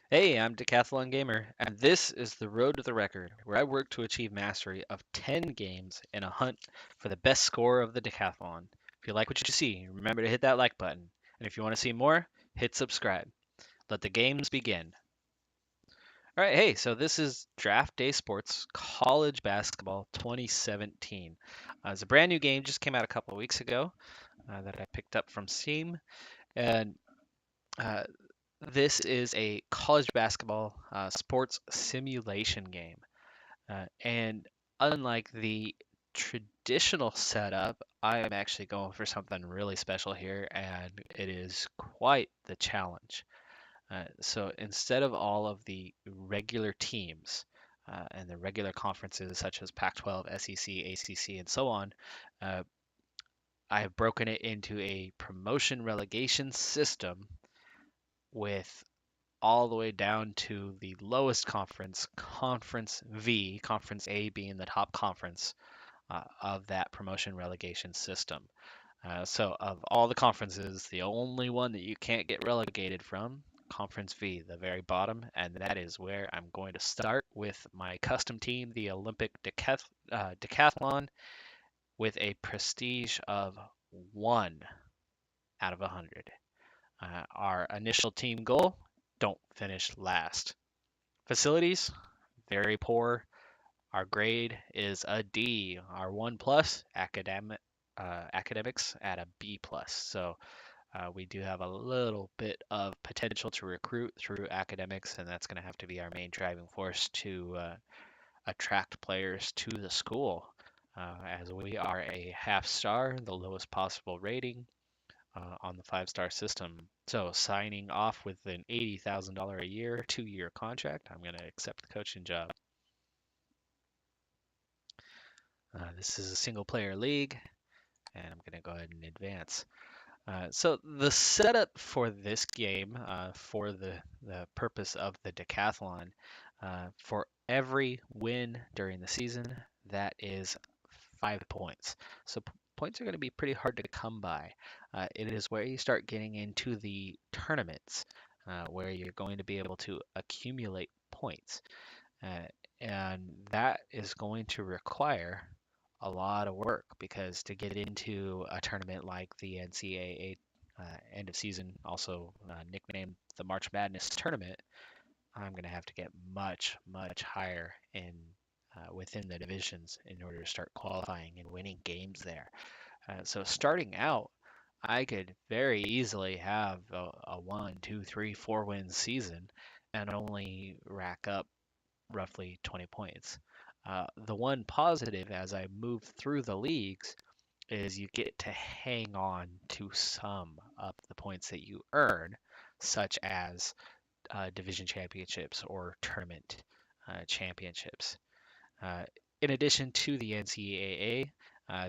Hey, I'm Decathlon Gamer, and this is the Road to the Record, where I work to achieve mastery of 10 games in a hunt for the best score of the Decathlon. If you like what you see, remember to hit that like button. And if you want to see more, hit subscribe. Let the games begin. All right, hey, so this is Draft Day Sports College Basketball 2017. It's a brand new game, just came out a couple of weeks ago that I picked up from Steam. And uh, This is a college basketball sports simulation game. And unlike the traditional setup, I am actually going for something really special here, and it is quite the challenge. So instead of all of the regular teams and the regular conferences such as Pac-12, SEC, ACC, and so on, uh, I have broken it into a promotion relegation system with all the way down to the lowest conference, Conference V, Conference A being the top conference of that promotion relegation system. So, of all the conferences, the only one that you can't get relegated from, Conference V, the very bottom, and that is where I'm going to start with my custom team, the Olympic Decathlon, with a prestige of 1 out of 100. Our initial team goal, don't finish last. Facilities, very poor. Our grade is a D. Our 1 plus academics at a B plus. So we do have a little bit of potential to recruit through academics, and that's going to have to be our main driving force to attract players to the school. As we are a half star, the lowest possible rating on the 5-star system. So signing off with an $80,000 a year, 2-year contract, I'm going to accept the coaching job. This is a single player league, and I'm going to go ahead and advance. So the setup for this game, for the purpose of the decathlon, for every win during the season, that is 5 points. So points are going to be pretty hard to come by. It is where you start getting into the tournaments, where you're going to be able to accumulate points. Uh, and that is going to require a lot of work because to get into a tournament like the NCAA end of season, also nicknamed the March Madness tournament, I'm going to have to get much, much higher in within the divisions in order to start qualifying and winning games there. So starting out, I could very easily have a 1, 2, 3, 4 win season and only rack up roughly 20 points. The one positive as I move through the leagues is you get to hang on to some of the points that you earn, such as division championships or tournament championships. Uh, in addition to the NCAA,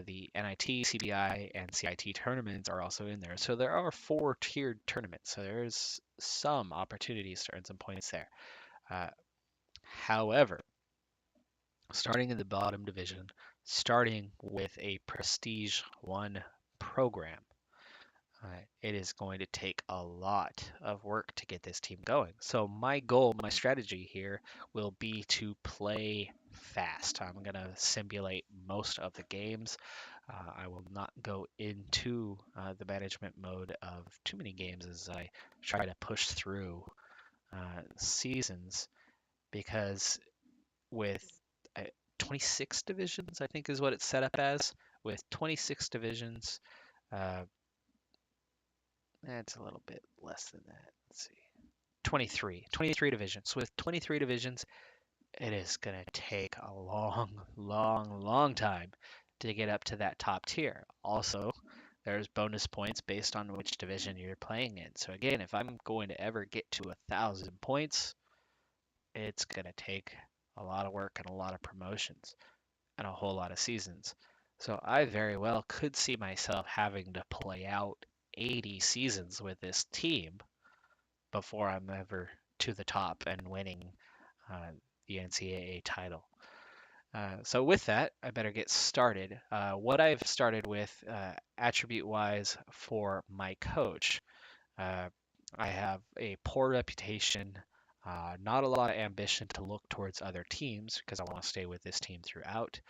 the NIT, CBI, and CIT tournaments are also in there. So there are 4 tiered tournaments. So there's some opportunities to earn some points there. Uh, However, starting in the bottom division, starting with a Prestige 1 program, it is going to take a lot of work to get this team going. So my goal, my strategy here will be to play fast. I'm going to simulate most of the games. I will not go into the management mode of too many games as I try to push through seasons because with 26 divisions, I think is what it's set up as. With 26 divisions, uh, it's a little bit less than that. Let's see. 23 divisions. With 23 divisions, it is going to take a long, long, long time to get up to that top tier. Also, there's bonus points based on which division you're playing in. So again, if I'm going to ever get to 1,000 points, it's going to take a lot of work and a lot of promotions and a whole lot of seasons. So I very well could see myself having to play out 80 seasons with this team before I'm ever to the top and winning uh, the NCAA title. So with that, I better get started. What I've started with attribute-wise for my coach, uh, I have a poor reputation Not a lot of ambition to look towards other teams because I want to stay with this team throughout.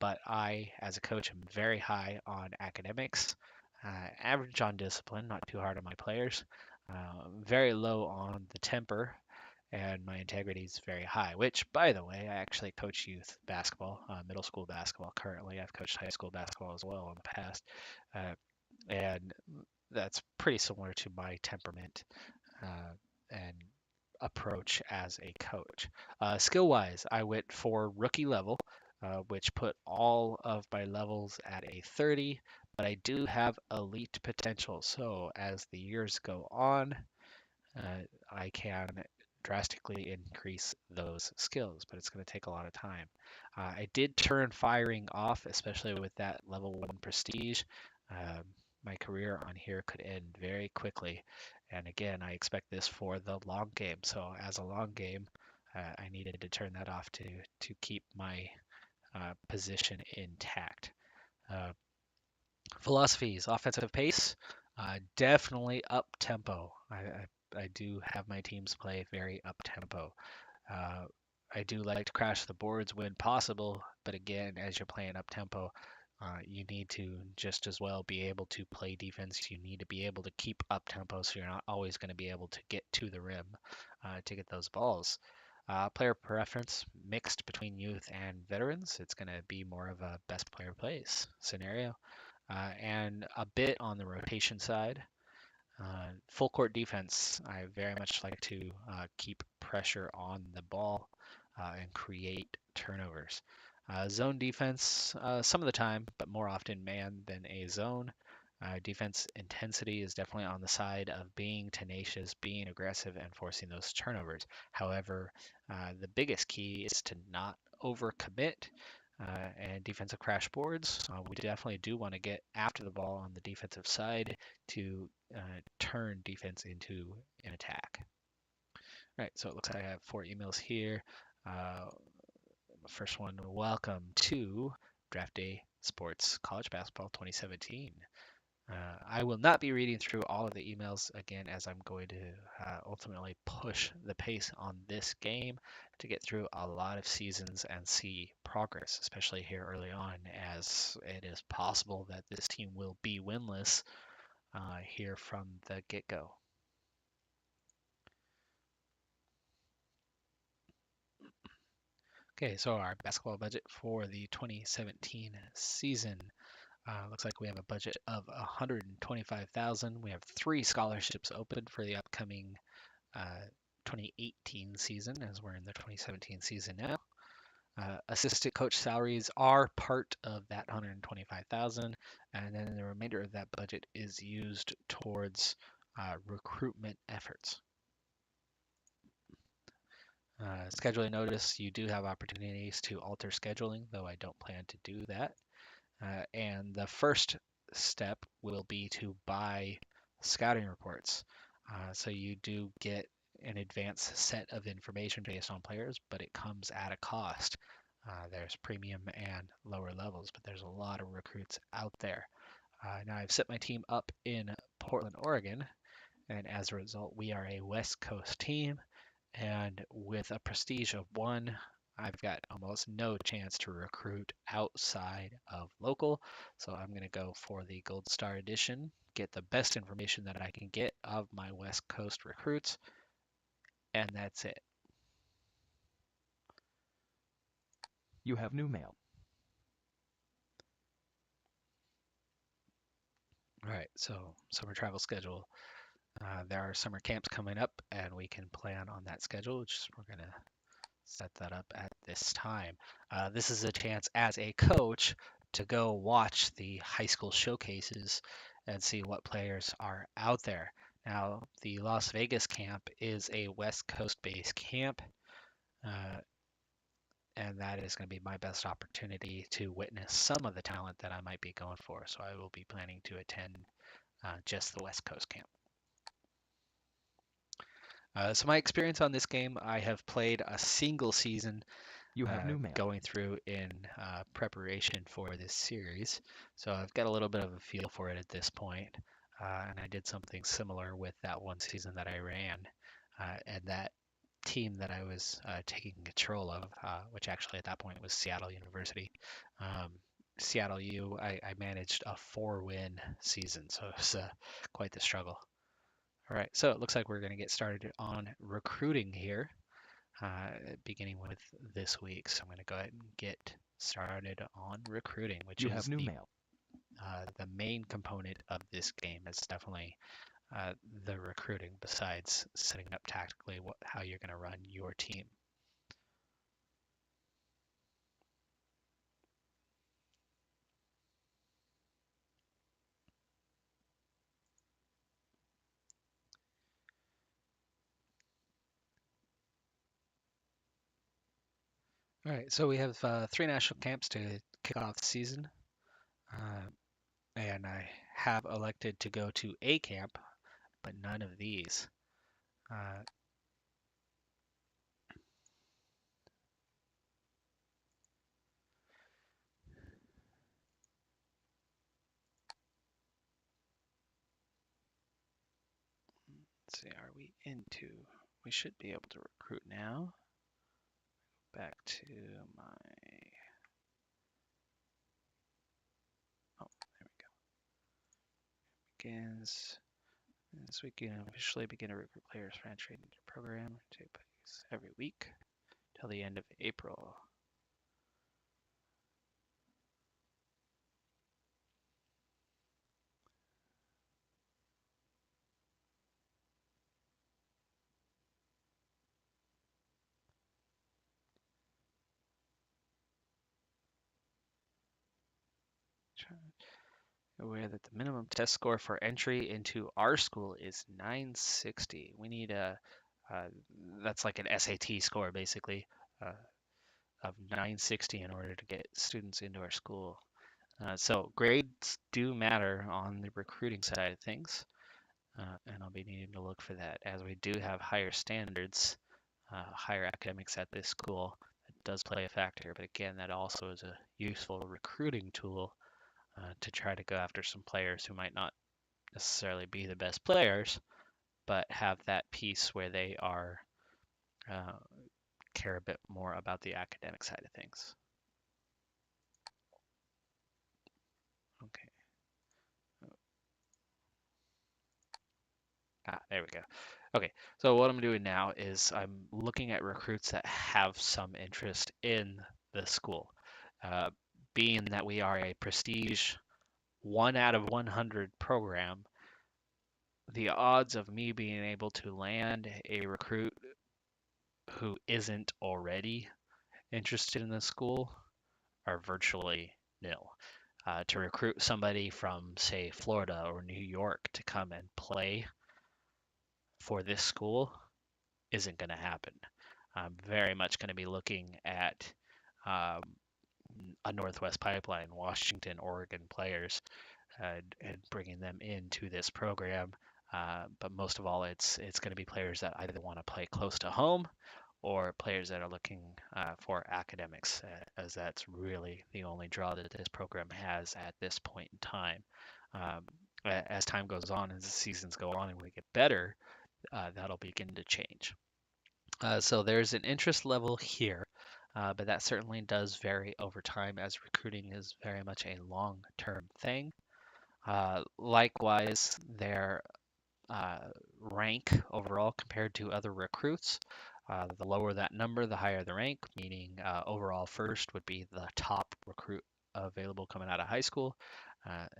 But I, as a coach, am very high on academics, average on discipline, not too hard on my players, very low on the temper, and my integrity is very high, which, by the way, I actually coach youth basketball, middle school basketball currently. I've coached high school basketball as well in the past, uh, and that's pretty similar to my temperament and approach as a coach. Skill-wise, I went for rookie level, which put all of my levels at a 30, but I do have elite potential. So as the years go on, I can drastically increase those skills, but it's going to take a lot of time. I did turn firing off, especially with that level 1 prestige. Um, my career on here could end very quickly. And again, I expect this for the long game. So as a long game, I needed to turn that off to keep my position intact. Uh, Philosophies, offensive pace, definitely up tempo. I do have my teams play very up tempo. Uh, I do like to crash the boards when possible, but again, as you're playing up tempo, you need to just as well be able to play defense. You need to be able to keep up tempo, so you're not always going to be able to get to the rim to get those balls. Player preference mixed between youth and veterans. It's going to be more of a best player plays scenario, and a bit on the rotation side. Full court defense, I very much like to keep pressure on the ball and create turnovers. Zone defense, some of the time, but more often man than a zone. Defense intensity is definitely on the side of being tenacious, being aggressive, and forcing those turnovers. However, the biggest key is to not overcommit and defensive crash boards. We definitely do want to get after the ball on the defensive side to turn defense into an attack. All right, so it looks like I have 4 emails here. First one, welcome to Draft Day Sports College Basketball 2017. I will not be reading through all of the emails again, as I'm going to ultimately push the pace on this game to get through a lot of seasons and see progress, especially here early on, as it is possible that this team will be winless here from the get-go. Okay, so our basketball budget for the 2017 season. Looks like we have a budget of 125,000. We have 3 scholarships open for the upcoming 2018 season, as we're in the 2017 season now. Assistant coach salaries are part of that 125,000, and then the remainder of that budget is used towards recruitment efforts. Scheduling notice, you do have opportunities to alter scheduling, though I don't plan to do that. And the first step will be to buy scouting reports. So you do get an advanced set of information based on players, but it comes at a cost. There's premium and lower levels, but there's a lot of recruits out there. Now I've set my team up in Portland, Oregon, and as a result, we are a West Coast team. And with a prestige of 1, I've got almost no chance to recruit outside of local. So I'm going to go for the Gold Star Edition, get the best information that I can get of my West Coast recruits, and that's it. You have new mail. All right, so summer travel schedule. There are summer camps coming up, and we can plan on that schedule. We're going to set that up at this time. This is a chance as a coach to go watch the high school showcases and see what players are out there. Now, the Las Vegas camp is a West Coast based camp, and that is going to be my best opportunity to witness some of the talent that I might be going for. So I will be planning to attend just the West Coast camp. So my experience on this game, I have played a single season You have new mail. going through in preparation for this series. So I've got a little bit of a feel for it at this point. And I did something similar with that one season that I ran. And that team that I was taking control of, which actually at that point was Seattle University. Um, Seattle U, I managed a 4-win season, so it was quite the struggle. All right, so it looks like we're going to get started on recruiting here, beginning with this week. So I'm going to go ahead and get started on recruiting, which You is have new mail. the main component of this game. Is definitely the recruiting, besides setting up tactically how you're going to run your team. All right, so we have 3 national camps to kick off the season, and I have elected to go to a camp, but none of these. Uh, let's see, are we into? We should be able to recruit now. Back to my. Oh, there we go. Begins. This week, you can officially begin to recruit players for entry into the program. Take place every week till the end of April. Aware that the minimum test score for entry into our school is 960. We need that's like an SAT score basically, uh, of 960 in order to get students into our school. So grades do matter on the recruiting side of things, and I'll be needing to look for that, as we do have higher standards, higher academics at this school. It does play a factor, but again, that also is a useful recruiting tool to try to go after some players who might not necessarily be the best players, but have that piece where they are uh, care a bit more about the academic side of things. Okay. There we go. Okay, so what I'm doing now is I'm looking at recruits that have some interest in the school. Uh, Being that we are a prestige 1 out of 100 program, the odds of me being able to land a recruit who isn't already interested in the school are virtually nil. To recruit somebody from, say, Florida or New York to come and play for this school isn't going to happen. I'm very much going to be looking at um, a Northwest Pipeline, Washington, Oregon players, and bringing them into this program. But most of all, it's going to be players that either want to play close to home or players that are looking for academics, as that's really the only draw that this program has at this point in time. Um, as time goes on, as the seasons go on, and we get better, that'll begin to change. So there's an interest level here, but that certainly does vary over time, as recruiting is very much a long-term thing. Likewise, their rank overall compared to other recruits. The lower that number, the higher the rank, meaning overall first would be the top recruit available coming out of high school.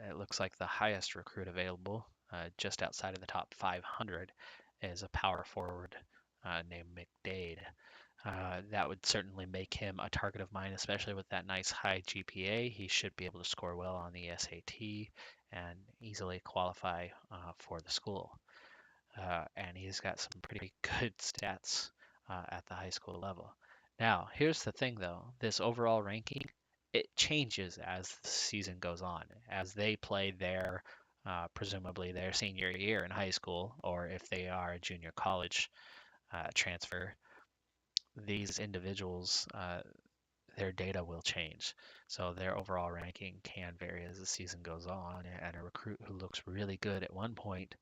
It looks like the highest recruit available, just outside of the top 500, is a power forward named McDade. That would certainly make him a target of mine, especially with that nice high GPA. He should be able to score well on the SAT and easily qualify for the school. And he's got some pretty good stats at the high school level. Now, here's the thing though, this overall ranking, it changes as the season goes on, as they play their, presumably their senior year in high school, or if they are a junior college transfer, these individuals, their data will change. So their overall ranking can vary as the season goes on, and a recruit who looks really good at one point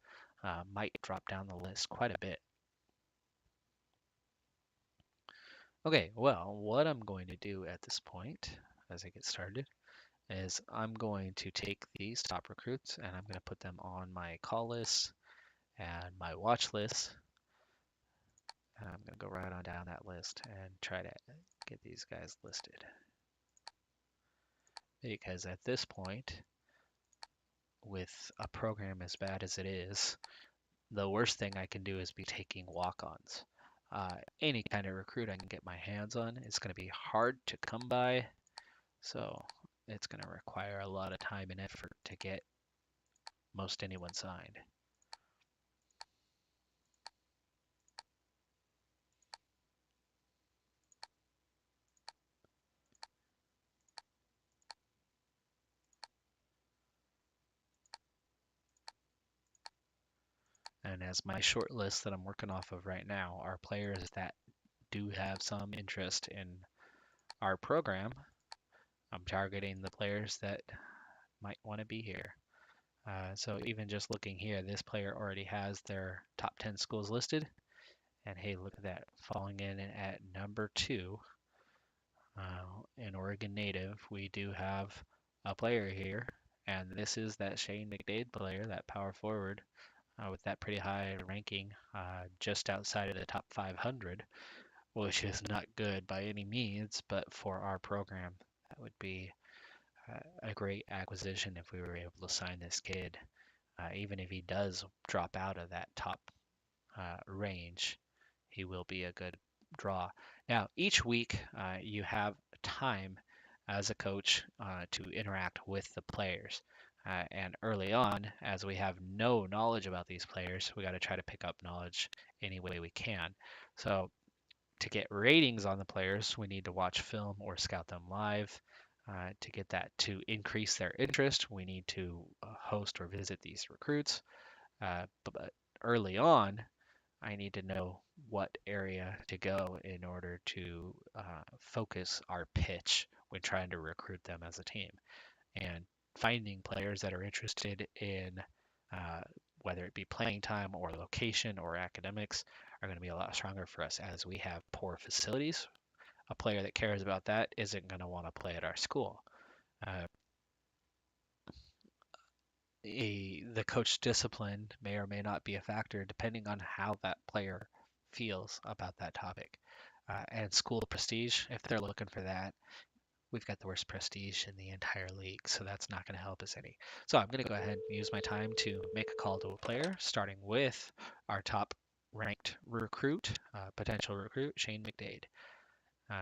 might drop down the list quite a bit. Okay, well, what I'm going to do at this point, as I get started, is I'm going to take these top recruits and I'm going to put them on my call list and my watch list. And I'm going to go right on down that list and try to get these guys listed. Because at this point, with a program as bad as it is, the worst thing I can do is be taking walk-ons. Any kind of recruit I can get my hands on is going to be hard to come by, so it's going to require a lot of time and effort to get most anyone signed. And as my short list that I'm working off of right now are players that do have some interest in our program, I'm targeting the players that might want to be here. So even just looking here, this player already has their top 10 schools listed. And hey, look at that, falling in at number 2. An Oregon native, we do have a player here. And this is that Shane McDade player, that power forward, with that pretty high ranking, just outside of the top 500, which is not good by any means, but for our program, that would be a great acquisition if we were able to sign this kid. Even if he does drop out of that top range, he will be a good draw. Now, each week you have time as a coach to interact with the players. And early on, as we have no knowledge about these players, we got to try to pick up knowledge any way we can. So, to get ratings on the players, we need to watch film or scout them live. To get that to increase their interest, we need to host or visit these recruits. But early on, I need to know what area to go in order to focus our pitch when trying to recruit them as a team. And finding players that are interested in uh, whether it be playing time or location or academics are going to be a lot stronger for us as we have poor facilities. A player that cares about that isn't going to want to play at our school. Uh, the coach discipline may or may not be a factor depending on how that player feels about that topic. And school prestige, if they're looking for that, we've got the worst prestige in the entire league, so that's not going to help us any. So I'm going to go ahead and use my time to make a call to a player, starting with our top ranked recruit, potential recruit, Shane McDade.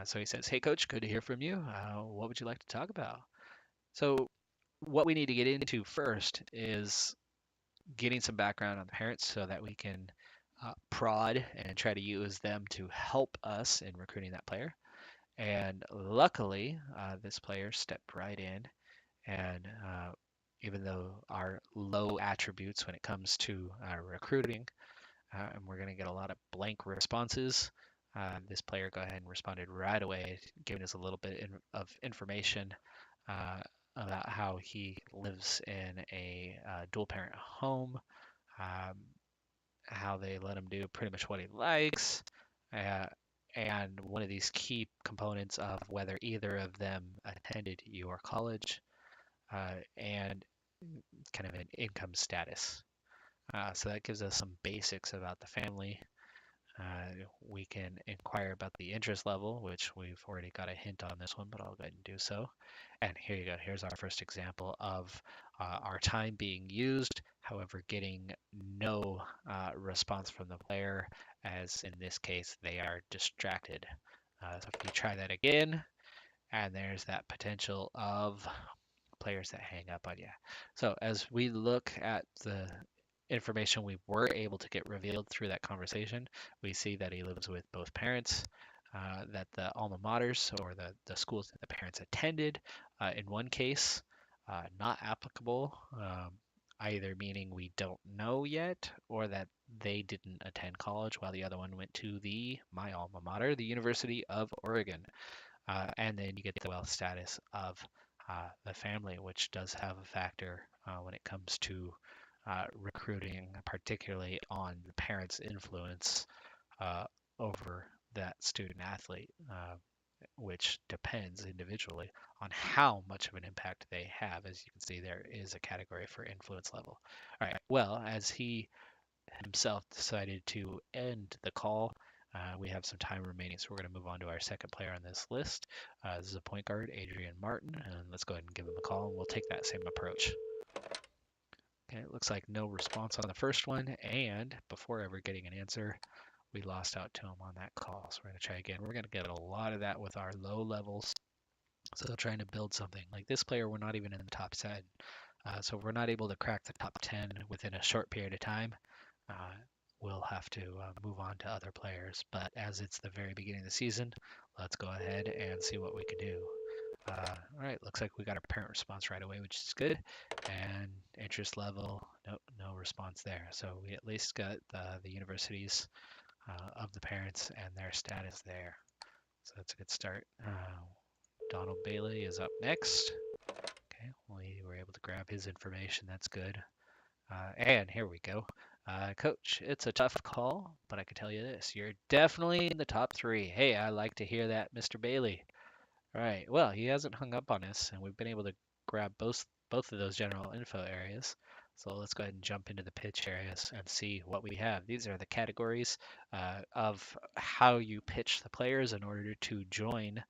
So he says, "Hey, coach, good to hear from you. What would you like to talk about?" So what we need to get into first is getting some background on the parents so that we can prod and try to use them to help us in recruiting that player. And luckily, this player stepped right in. And even though our low attributes when it comes to recruiting, and we're going to get a lot of blank responses, this player go ahead and responded right away, giving us a little bit of information uh, about how he lives in a dual parent home, um, how they let him do pretty much what he likes, uh, and one of these key components of whether either of them attended your college, and kind of an income status. So that gives us some basics about the family. We can inquire about the interest level, which we've already got a hint on this one, but I'll go ahead and do so. And here you go. Here's our first example of our time being used, however, getting no response from the player, as in this case, they are distracted. So if we try that again, and there's that potential of players that hang up on you. So as we look at the information we were able to get revealed through that conversation, we see that he lives with both parents, that the alma maters or the schools that the parents attended, in one case, not applicable, either meaning we don't know yet or that they didn't attend college while the other one went to my alma mater, the University of Oregon. And then you get the wealth status of the family, which does have a factor when it comes to recruiting, particularly on the parents' influence over that student athlete, which depends individually on how much of an impact they have. As you can see, there is a category for influence level. All right, well, as he himself decided to end the call, we have some time remaining, so we're going to move on to our second player on this list. This is a point guard, Adrienne Martin, and let's go ahead and give him a call, and we'll take that same approach. Okay, it looks like no response on the first one, and before ever getting an answer, we lost out to him on that call. So we're going to try again. We're going to get a lot of that with our low levels. So trying to build something like this player, we're not even in the top 10. So if we're not able to crack the top 10 within a short period of time, we'll have to move on to other players. But as it's the very beginning of the season, let's go ahead and see what we can do. All right, looks like we got a parent response right away, which is good. And interest level, nope, no response there. So we at least got the universities of the parents and their status there. So that's a good start. Donald Bailey is up next. Okay, we were able to grab his information. That's good. And here we go. Coach, it's a tough call, but I can tell you this. You're definitely in the top 3. Hey, I like to hear that, Mr. Bailey. All right. Well, he hasn't hung up on us, and we've been able to grab both of those general info areas. So let's go ahead and jump into the pitch areas and see what we have. These are the categories of how you pitch the players in order to join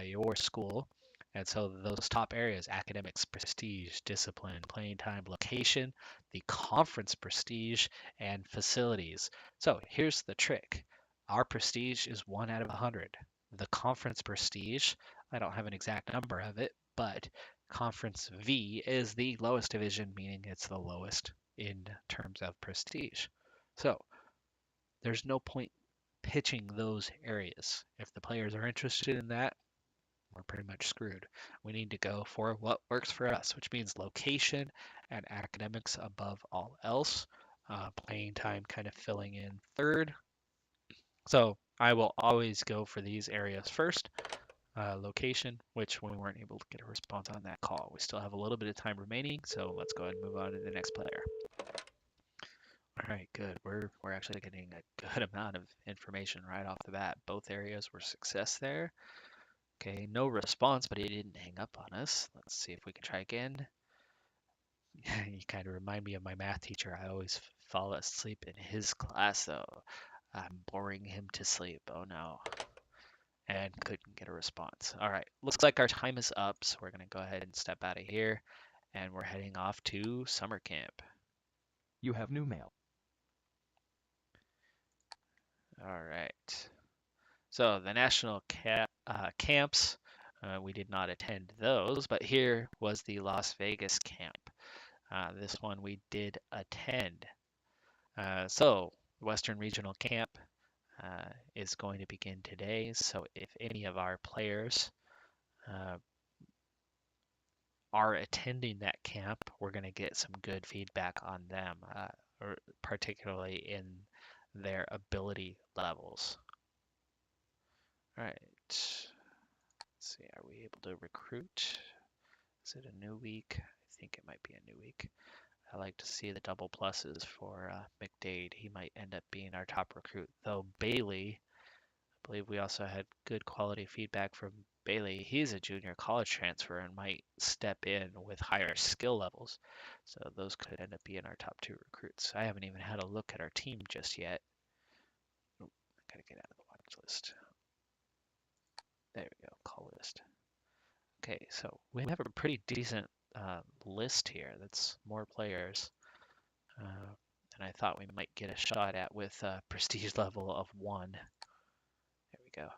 your school. And so those top areas, academics, prestige, discipline, playing time, location, the conference prestige, and facilities. So here's the trick. Our prestige is 1 out of 100. The conference prestige, I don't have an exact number of it, but Conference V is the lowest division, meaning it's the lowest in terms of prestige. So there's no point pitching those areas. If the players are interested in that, we're pretty much screwed. We need to go for what works for us, which means location and academics above all else. Playing time kind of filling in third. So I will always go for these areas first. Location, which we weren't able to get a response on that call. We still have a little bit of time remaining, so let's go ahead and move on to the next player. All right, good. We're actually getting a good amount of information right off the bat. Both areas were success there. Okay, no response, but he didn't hang up on us. Let's see if we can try again. You kind of remind me of my math teacher. I always fall asleep in his class, though. I'm boring him to sleep. Oh no. And couldn't get a response. All right, looks like our time is up, so we're going to go ahead and step out of here, and we're heading off to summer camp. You have new mail. All right. So the national camps, we did not attend those, but here was the Las Vegas camp. This one we did attend. So Western Regional Camp is going to begin today. So if any of our players are attending that camp, we're going to get some good feedback on them, or particularly in their ability levels. All right. Let's see, are we able to recruit? Is it a new week? I think it might be a new week. I like to see the double pluses for McDade. He might end up being our top recruit, though Bailey, I believe we also had good quality feedback from Bailey. He's a junior college transfer and might step in with higher skill levels. So those could end up being our top 2 recruits. I haven't even had a look at our team just yet. Oh, I gotta get out of the watch list. There we go, call list. Okay, so we have a pretty decent list here. That's more players than I thought we might get a shot at with a prestige level of 1. There we go.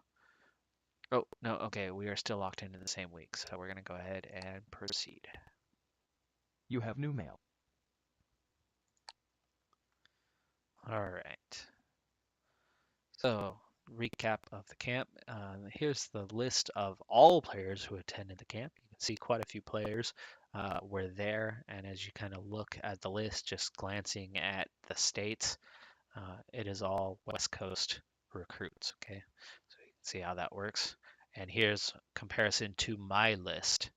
Oh, no, okay, we are still locked into the same week, so we're going to go ahead and proceed. You have new mail. All right. So, recap of the camp. Here's the list of all players who attended the camp. You can see quite a few players were there, and as you kind of look at the list, just glancing at the states, it is all West Coast recruits, okay? So you can see how that works. And here's comparison to my list.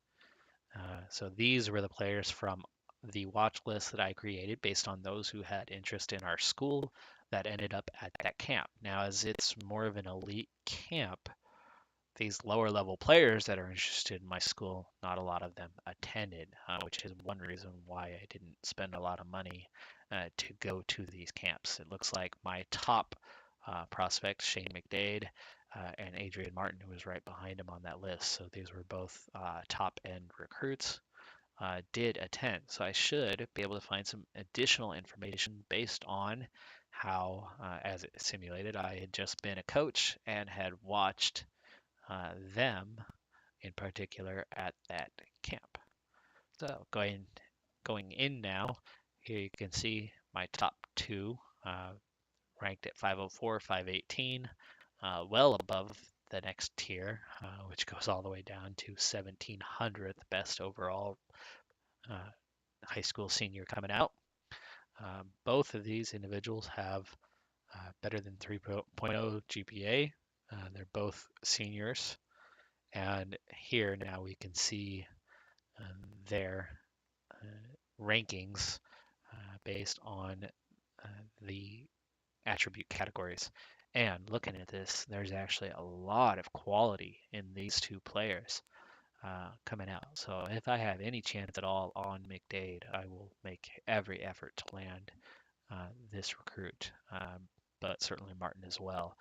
So these were the players from the watch list that I created based on those who had interest in our school. that ended up at that camp. Now, as it's more of an elite camp, these lower level players that are interested in my school, not a lot of them attended, which is one reason why I didn't spend a lot of money to go to these camps. It looks like my top prospects, Shane McDade and Adrienne Martin, who was right behind him on that list. So these were both top end recruits, did attend. So I should be able to find some additional information based on how, as it simulated, I had just been a coach and had watched them in particular at that camp. So going in now, here you can see my top two ranked at 504, 518, well above the next tier, which goes all the way down to 1700th best overall uh, high school senior coming out. Both of these individuals have better than 3.0 GPA. They're both seniors. And here now we can see their rankings based on the attribute categories. And looking at this, there's actually a lot of quality in these two players coming out. So if I have any chance at all on McDade, I will make every effort to land this recruit, but certainly Martin as well.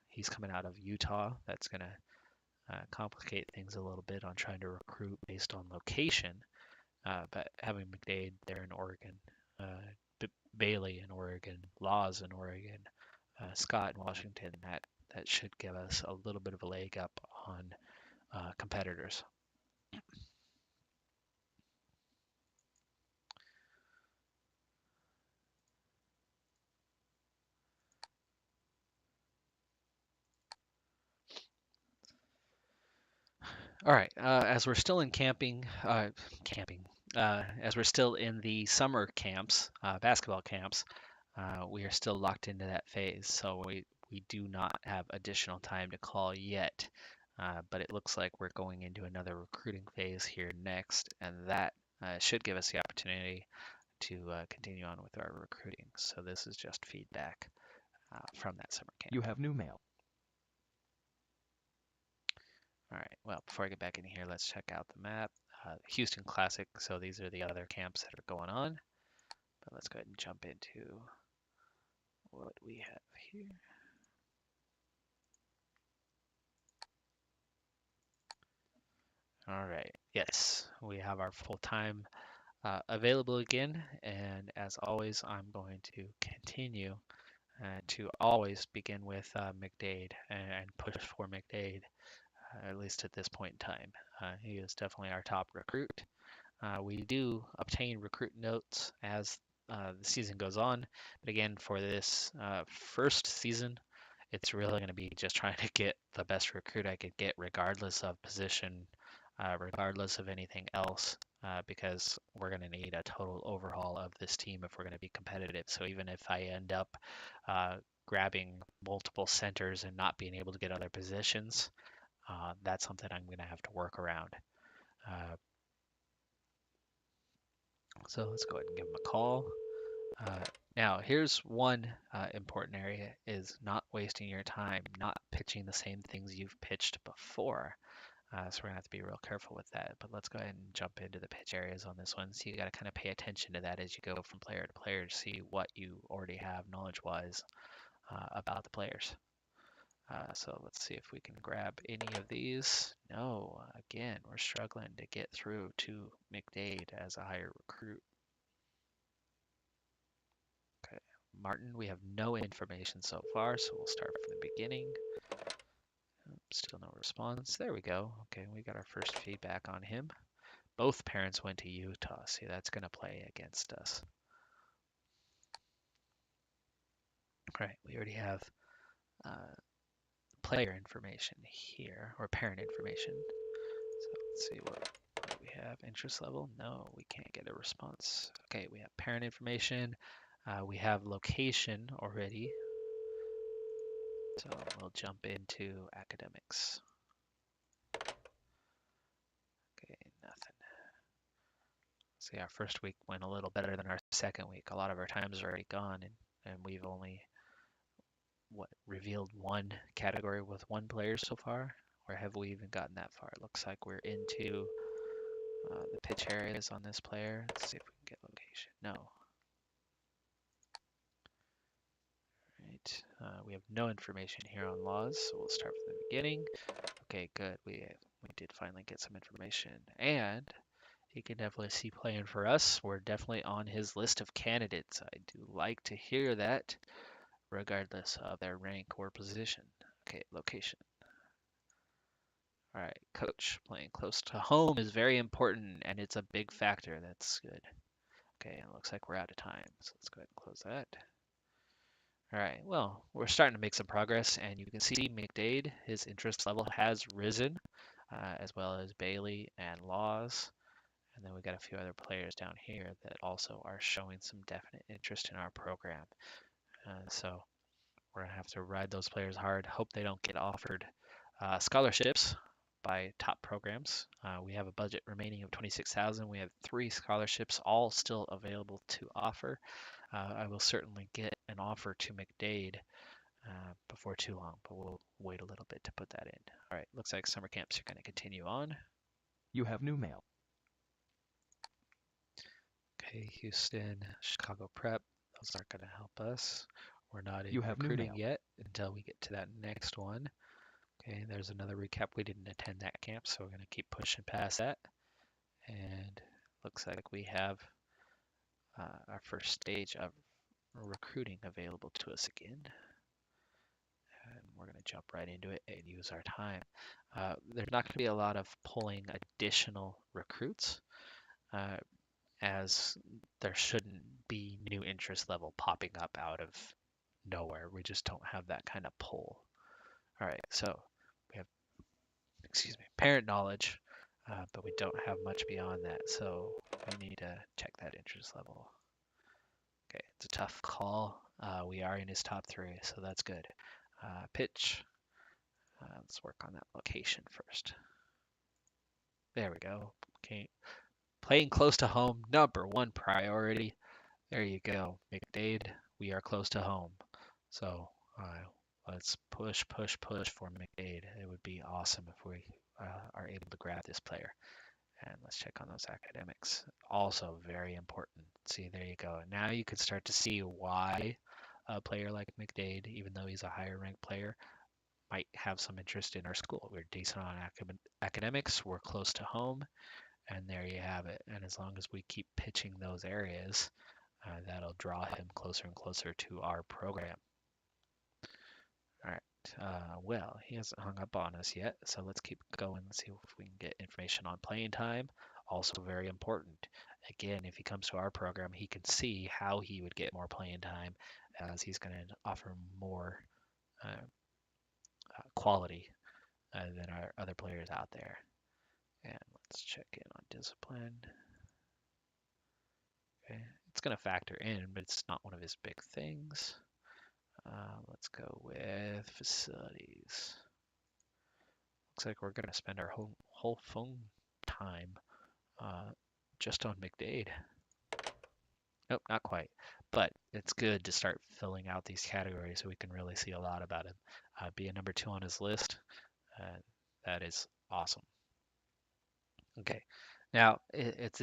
He's coming out of Utah. That's going to complicate things a little bit on trying to recruit based on location. But having McDade there in Oregon, Bailey in Oregon, Laws in Oregon, Scott in Washington, that should give us a little bit of a leg up on competitors. All right, as we're still in as we're still in the summer camps, basketball camps, we are still locked into that phase. So we do not have additional time to call yet, but it looks like we're going into another recruiting phase here next, and that should give us the opportunity to continue on with our recruiting. So this is just feedback from that summer camp. You have new mail. All right, well, before I get back in here, let's check out the map. Houston Classic, so these are the other camps that are going on. But let's go ahead and jump into what we have here. All right, yes, we have our full-time available again, and as always, I'm going to continue to always begin with McDade and push for McDade, at least at this point in time. He is definitely our top recruit. We do obtain recruit notes as the season goes on, but again, for this first season, it's really going to be just trying to get the best recruit I could get, regardless of position, regardless of anything else, because we're going to need a total overhaul of this team if we're going to be competitive. So even if I end up grabbing multiple centers and not being able to get other positions, that's something I'm going to have to work around. So let's go ahead and give him a call. Now, here's one important area is not wasting your time, not pitching the same things you've pitched before. So we're gonna have to be real careful with that. But let's go ahead and jump into the pitch areas on this one. So you gotta kind of pay attention to that as you go from player to player to see what you already have knowledge-wise about the players. So let's see if we can grab any of these. No, again, we're struggling to get through to McDade as a higher recruit. Okay, Martin, we have no information so far, so we'll start from the beginning. Still no response. There we go. Okay, we got our first feedback on him. Both parents went to Utah. See, that's going to play against us. All right, we already have player information here, or parent information. So let's see what we have. Interest level? No, we can't get a response. Okay, we have parent information. We have location already. So we'll jump into academics. Okay, nothing. See, our first week went a little better than our second week. A lot of our time is already gone, and and we've only revealed one category with one player so far, or have we even gotten that far? It looks like we're into the pitch areas on this player. Let's see if we can get location. No. Right. We have no information here on laws, so we'll start from the beginning. Okay, good. We did finally get some information, and he can definitely see playing for us. We're definitely on his list of candidates. I do like to hear that, regardless of their rank or position. Okay, location. All right, coach. Playing close to home is very important, and it's a big factor. That's good. Okay, it looks like we're out of time, so let's go ahead and close that. All right, well, we're starting to make some progress, and you can see McDade, his interest level has risen, as well as Bailey and Laws. And then we got a few other players down here that also are showing some definite interest in our program. So we're going to have to ride those players hard, hope they don't get offered scholarships by top programs. We have a budget remaining of 26,000. We have 3 scholarships, all still available to offer. I will certainly get an offer to McDade before too long, but we'll wait a little bit to put that in. All right, looks like summer camps are going to continue on. You have new mail. Okay, Houston, Chicago Prep, those aren't going to help us. We're not in You have new recruiting mail. yet until we get to that next one. Okay, there's another recap. We didn't attend that camp, so we're going to keep pushing past that. And looks like we have our first stage of recruiting available to us again. And we're going to jump right into it and use our time. There's not going to be a lot of pulling additional recruits, as there shouldn't be new interest level popping up out of nowhere. We just don't have that kind of pull. All right, so we have, parent knowledge, but we don't have much beyond that. So we need to check that interest level. Okay, it's a tough call. We are in his top 3, so that's good. Pitch. Let's work on that location first. There we go. Okay, playing close to home, #1 priority. There you go, McDade. We are close to home. So let's push for McDade. It would be awesome if we are able to grab this player. And let's check on those academics. Also very important. See, there you go. Now you can start to see why a player like McDade, even though he's a higher ranked player, might have some interest in our school. We're decent on academics. We're close to home. And there you have it. And as long as we keep pitching those areas, that'll draw him closer and closer to our program. All right. Well, he hasn't hung up on us yet, so let's keep going and see if we can get information on playing time. Also very important. Again, if he comes to our program, he can see how he would get more playing time, as he's going to offer more quality than our other players out there. And let's check in on discipline. Okay, it's going to factor in, but it's not one of his big things. Let's go with facilities. Looks like we're going to spend our whole phone time just on McDade. Nope, not quite. But it's good to start filling out these categories so we can really see a lot about him. Being #2 on his list, that is awesome. Okay, now it's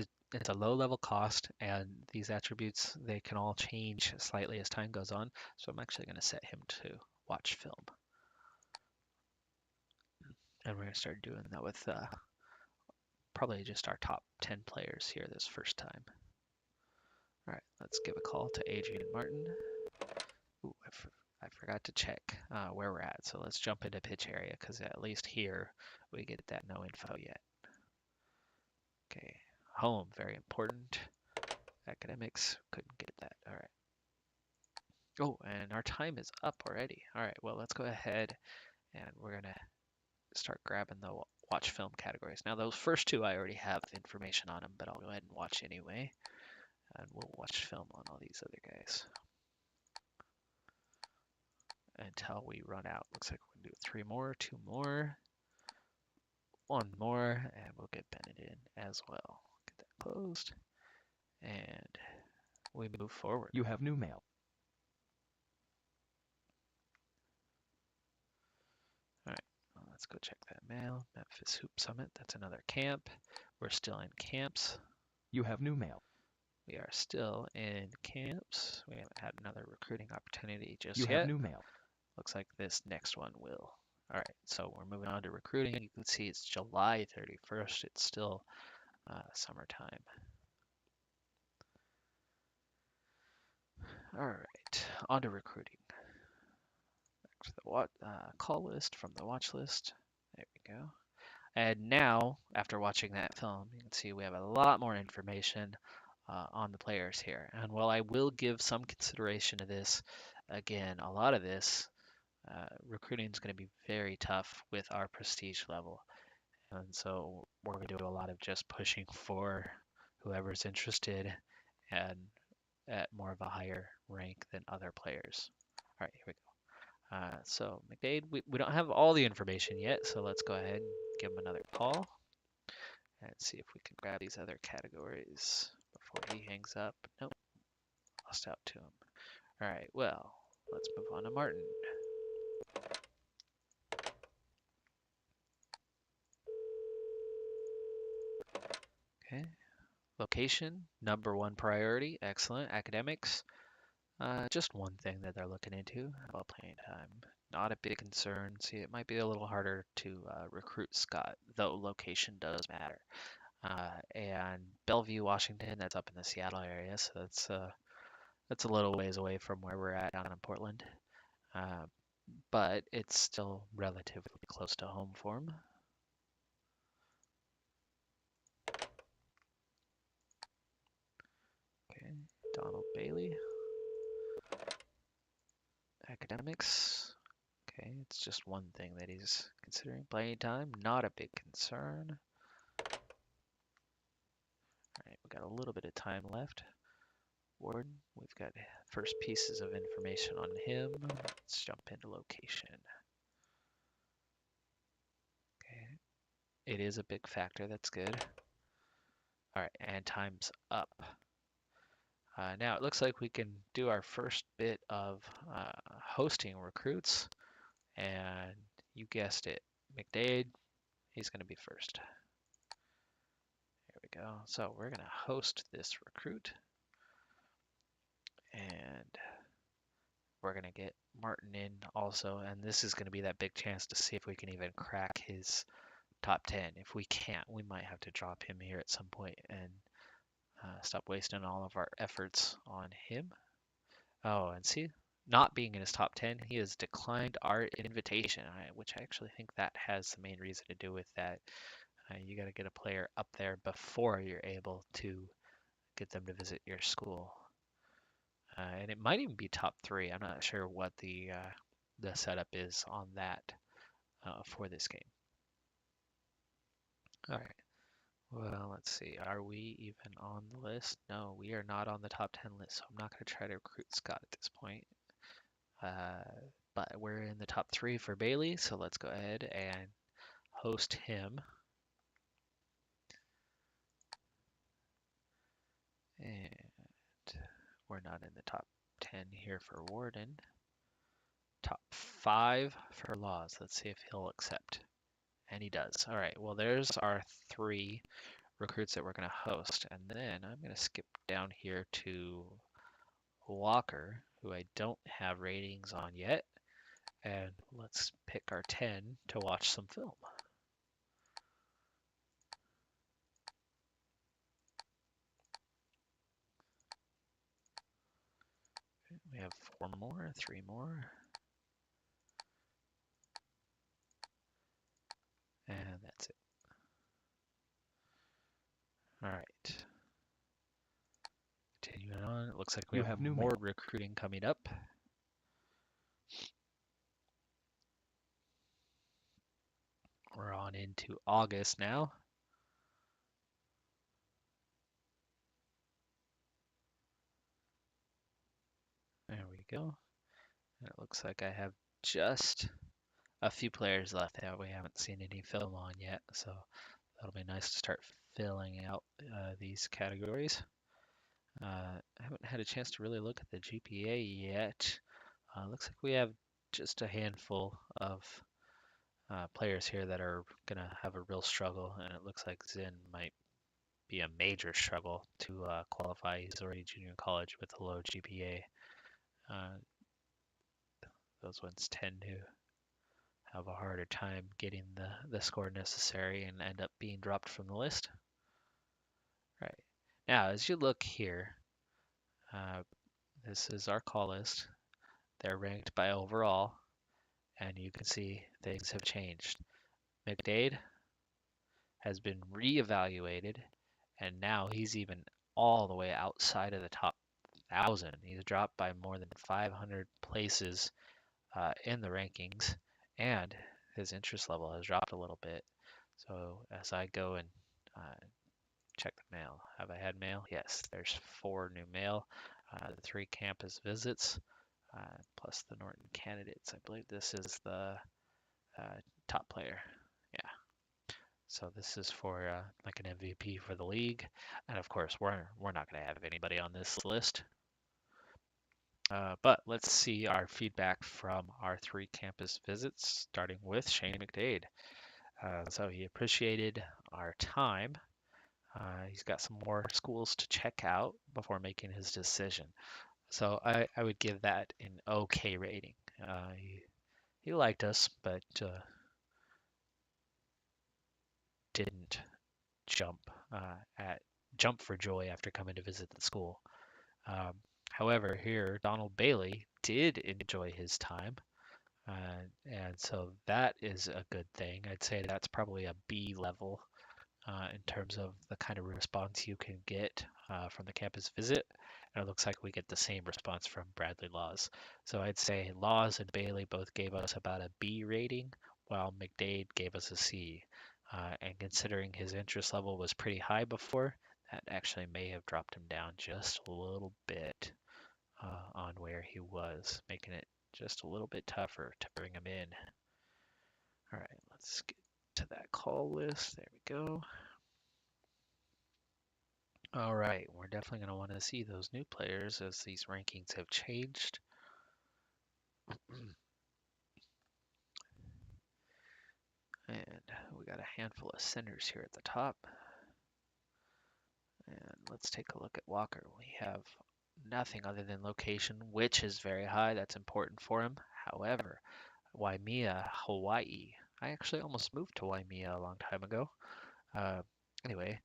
a low level cost, and these attributes, they can all change slightly as time goes on. So I'm actually going to set him to watch film. And we're going to start doing that with probably just our top 10 players here this first time. All right, let's give a call to Adrienne Martin. Ooh, I forgot to check where we're at. So let's jump into pitch area, because at least here we get that no info yet. Okay, home, very important. Academics, couldn't get that. All right. Oh, and our time is up already. All right, well, let's go ahead and we're going to start grabbing the watch film categories. Now, those first 2 I already have information on them, but I'll go ahead and watch anyway. And we'll watch film on all these other guys until we run out. Looks like we're going to do 3 more, 2 more, 1 more, and we'll get Bennett in as well. Get that closed, and we move forward. You have new mail. let's go check that mail. Memphis Hoop Summit. That's another camp. We're still in camps. You have new mail. We are still in camps. We haven't had another recruiting opportunity just You have yet. new mail. Looks like this next one will. All right, so we're moving on to recruiting. You can see it's July 31st. It's still summertime. All right, on to recruiting. Back to the call list from the watch list. There we go. And now, after watching that film, you can see we have a lot more information on the players here. And while I will give some consideration to this, again, a lot of this recruiting is going to be very tough with our prestige level. And so we're going to do a lot of just pushing for whoever's interested and at more of a higher rank than other players. All right, here we go. So McDade, we don't have all the information yet, so let's go ahead and give him another call and see if we can grab these other categories before he hangs up. Nope, lost out to him. All right, well, let's move on to Martin. Okay, location, #1 priority, excellent. Academics, just one thing that they're looking into. How about playing time? Not a big concern. See, it might be a little harder to recruit Scott, though location does matter. And Bellevue, Washington, that's up in the Seattle area, so that's a little ways away from where we're at down in Portland. But it's still relatively close to home for him. Okay, Donald Bailey. Academics. Okay, it's just one thing that he's considering. Playing time, not a big concern. All right, we got a little bit of time left. Warden, we've got first pieces of information on him. Let's jump into location. Okay, it is a big factor. That's good. All right, and time's up. Now it looks like we can do our first bit of hosting recruits, and you guessed it, McDade, he's going to be first. There we go. So we're going to host this recruit, and we're going to get Martin in also, and this is going to be that big chance to see if we can even crack his top 10. If we can't, we might have to drop him here at some point and stop wasting all of our efforts on him. Oh, and see, not being in his top 10, he has declined our invitation, which I actually think that has the main reason to do with that. You got to get a player up there before you're able to get them to visit your school. And it might even be top 3. I'm not sure what the setup is on that for this game. All right. Well, let's see. Are we even on the list? No, we are not on the top 10 list, so I'm not going to try to recruit Scott at this point. But we're in the top 3 for Bailey, so let's go ahead and host him. And we're not in the top 10 here for Warden. Top 5 for Laws. Let's see if he'll accept. And he does. All right, well, there's our 3 recruits that we're going to host. And then I'm going to skip down here to Walker, who I don't have ratings on yet. And let's pick our 10 to watch some film. We have 4 more, 3 more. And that's it. All right. Continuing on, it looks like we have more recruiting coming up. We're on into August now. There we go. And it looks like I have just a few players left that we haven't seen any film on yet, so that'll be nice to start filling out these categories. I haven't had a chance to really look at the GPA yet. Looks like we have just a handful of players here that are gonna have a real struggle, and it looks like Zin might be a major struggle to qualify. He's already junior college with a low GPA. Uh, those ones tend to have a harder time getting the score necessary and end up being dropped from the list. Right. Now, as you look here, uh, this is our call list. They're ranked by overall, and you can see things have changed. McDade has been reevaluated, and now he's even all the way outside of the top 1,000. He's dropped by more than 500 places in the rankings, and his interest level has dropped a little bit. So as I go and check the mail, have I had mail? Yes, there's 4 new mail, the 3 campus visits, plus the Norton candidates. I believe this is the top player. Yeah. So this is for like an MVP for the league, and of course we're not going to have anybody on this list. But let's see our feedback from our 3 campus visits, starting with Shane McDade. So he appreciated our time. He's got some more schools to check out before making his decision. So I would give that an okay rating. He liked us, but didn't jump jump for joy after coming to visit the school. Um, However, here Donald Bailey did enjoy his time, and so that is a good thing. I'd say that's probably a B level in terms of the kind of response you can get from the campus visit. And it looks like we get the same response from Bradley Laws. So I'd say Laws and Bailey both gave us about a B rating, while McDade gave us a C. And considering his interest level was pretty high before, that actually may have dropped him down just a little bit on where he was, making it just a little bit tougher to bring him in. All right, let's get to that call list. There we go. All right, we're definitely going to want to see those new players as these rankings have changed. And we got a handful of centers here at the top. And let's take a look at Walker. We have nothing other than location, which is very high. That's important for him. However, Waimea, Hawaii. I actually almost moved to Waimea a long time ago. Uh, anyway,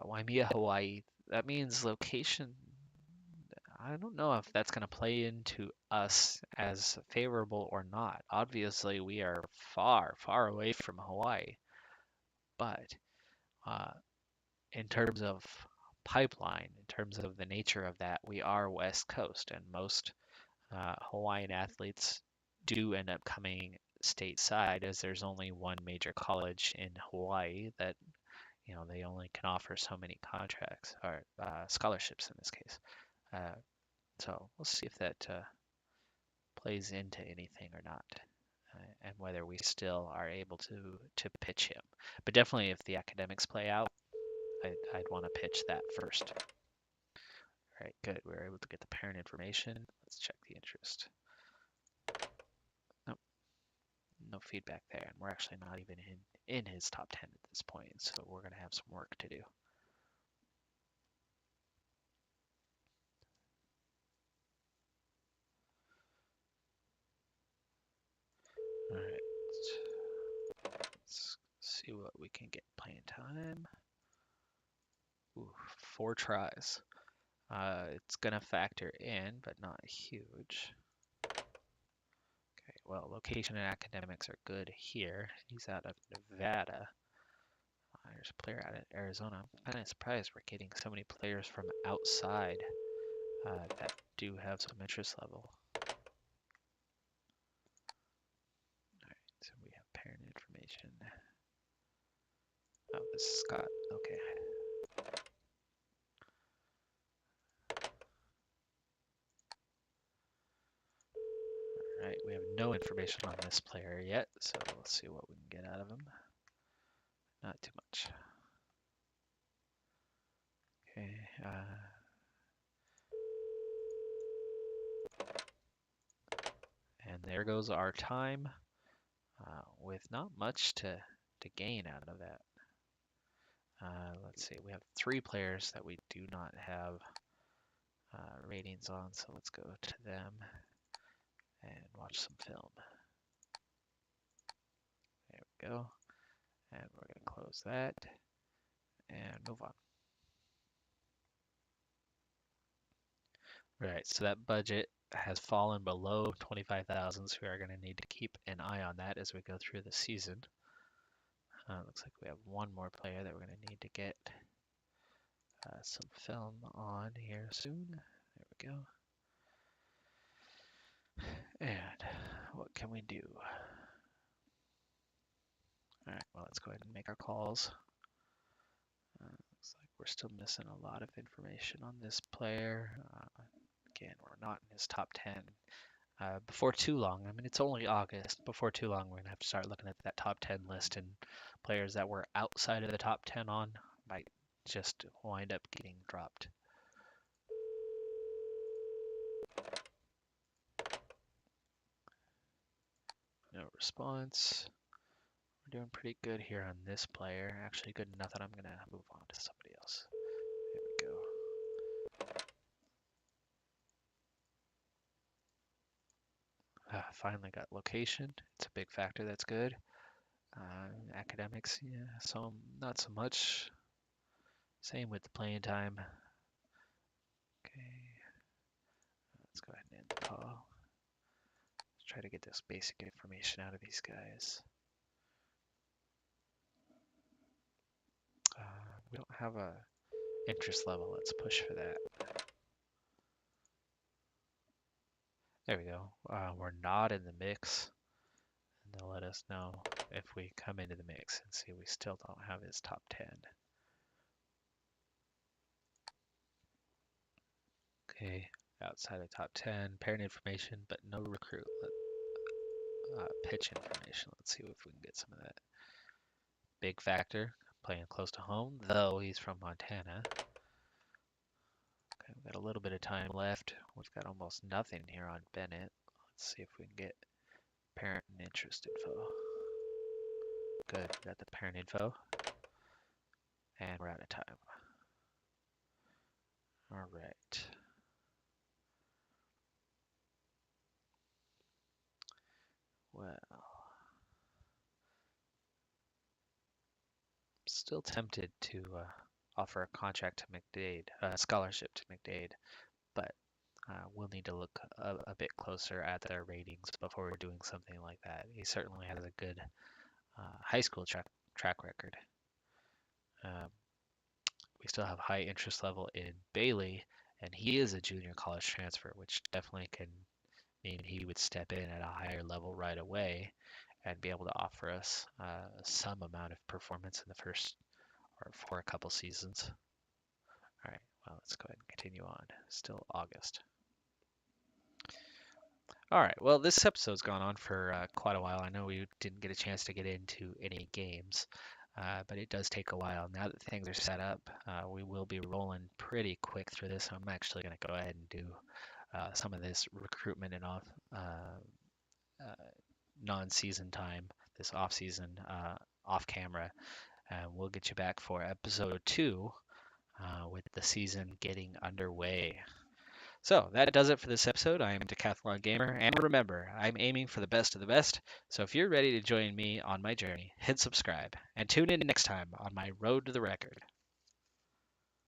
Waimea, Hawaii. That means location. I don't know if that's going to play into us as favorable or not. Obviously, we are far, far away from Hawaii. But uh, in terms of pipeline, in terms of the nature of that, we are West Coast, and most Hawaiian athletes do end up coming stateside, as there's only one major college in Hawaii that they only can offer so many contracts or scholarships in this case. So we'll see if that plays into anything or not, and whether we still are able to pitch him. But definitely, if the academics play out, I'd want to pitch that first. All right, good. We were able to get the parent information. Let's check the interest. Nope, no feedback there, and we're actually not even in his top 10 at this point, so we're going to have some work to do. All right, let's see what we can get playing time. Ooh, 4 tries. It's gonna factor in, but not huge. Okay, well, location and academics are good here. He's out of Nevada. There's a player out of Arizona. I'm kind of surprised we're getting so many players from outside that do have some interest level. All right, so we have parent information. Oh, this is Scott. Okay. All right, we have no information on this player yet, so let's see what we can get out of him. Not too much. Okay. And there goes our time. with not much to gain out of that. Let's see, we have 3 players that we do not have ratings on, so let's go to them and watch some film. There we go. And we're going to close that and move on. Right, so that budget has fallen below 25,000, so we are going to need to keep an eye on that as we go through the season. Looks like we have one more player that we're going to need to get some film on here soon. There we go. And what can we do? All right, well, let's go ahead and make our calls. Looks like we're still missing a lot of information on this player. Again, we're not in his top 10. Before too long, I mean, it's only August. Before too long, we're going to have to start looking at that top 10 list, and players that were outside of the top 10 on might just wind up getting dropped. No response. We're doing pretty good here on this player. Actually, good enough that I'm going to move on to somebody else. There we go. Finally got location. It's a big factor. That's good. Academics, yeah, so not so much. Same with the playing time. Okay, let's go ahead and end the call. Let's try to get this basic information out of these guys. We don't have a interest level. Let's push for that. There we go. We're not in the mix. And they'll let us know if we come into the mix, and see we still don't have his top 10. Okay, outside of top 10, parent information, but no recruit. Pitch information. Let's see if we can get some of that. Big factor, playing close to home, though he's from Montana. Okay, we've got a little bit of time left. We've got almost nothing here on Bennett. Let's see if we can get parent and interest info. Good, we got the parent info. And we're out of time. All right. Well, still tempted to offer a contract to McDade, scholarship to McDade, but we'll need to look a bit closer at their ratings before we're doing something like that. He certainly has a good high school track record. We still have high interest level in Bailey, and he is a junior college transfer, which definitely can mean he would step in at a higher level right away and be able to offer us some amount of performance in the first or for a couple seasons. All right, well, let's go ahead and continue on. Still August. All right, well, this episode's gone on for quite a while. I know we didn't get a chance to get into any games, but it does take a while. Now that things are set up, we will be rolling pretty quick through this. I'm actually going to go ahead and do some of this recruitment and non-season time, this off-season, off-camera, and we'll get you back for episode 2 with the season getting underway. So that does it for this episode. I am Decathlon Gamer, and remember, I'm aiming for the best of the best. So if you're ready to join me on my journey, hit subscribe, and tune in next time on my road to the record.